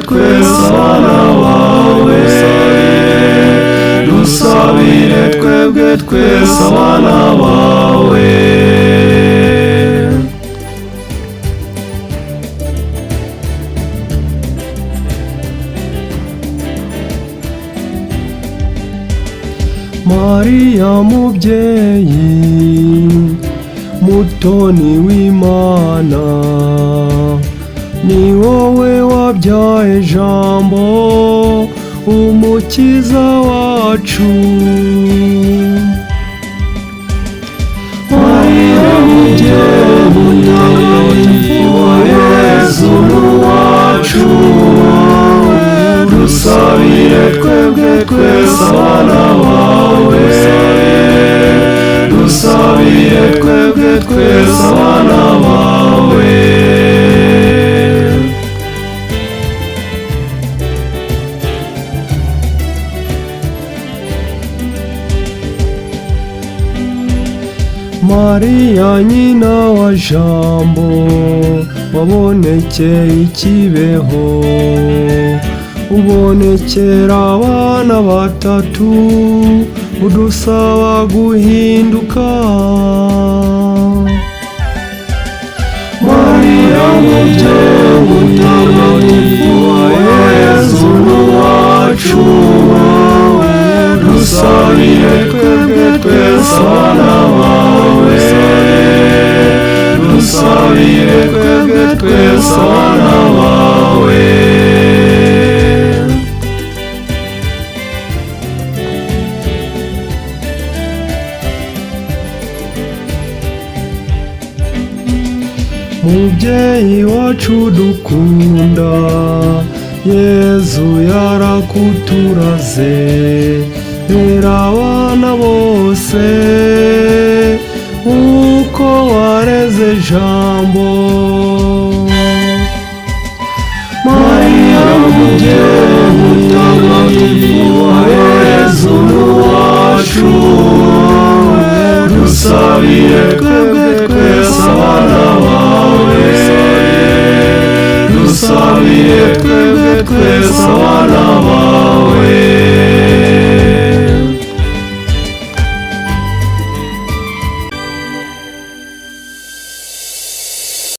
twese abana bawe, dusabire twebwe twese abana bawe. Mariya mubyeyi mutoni w'Imana, ni wowe wabyaye Jambo umukiza wacu. Mariya mubyeyi mutagatifu wa Yezu n'uwacu, dusabire twebwe twese abana bawe, dusabire twebwe twese abana bawe. Mariya nyina wa Jambo, wabonekeye i Kibeho, ubonekera abana batatu, udusaba guhinduka. Mariya mubyeyi mutagatifu wa Yezu n'uwacu, dusabire twebwe twese abana bawe, dusabire twebwe twese abana bawe. Mubyeyi wacu dukunda, Yezu yarakuturaze, rera abana bose uko wareze Jambo. Mariya mubyeyi mutagatifu wa Yezu n'uwacu, dusabire twebwe twese abana bawe, dusabire twebwe twese abana bawe.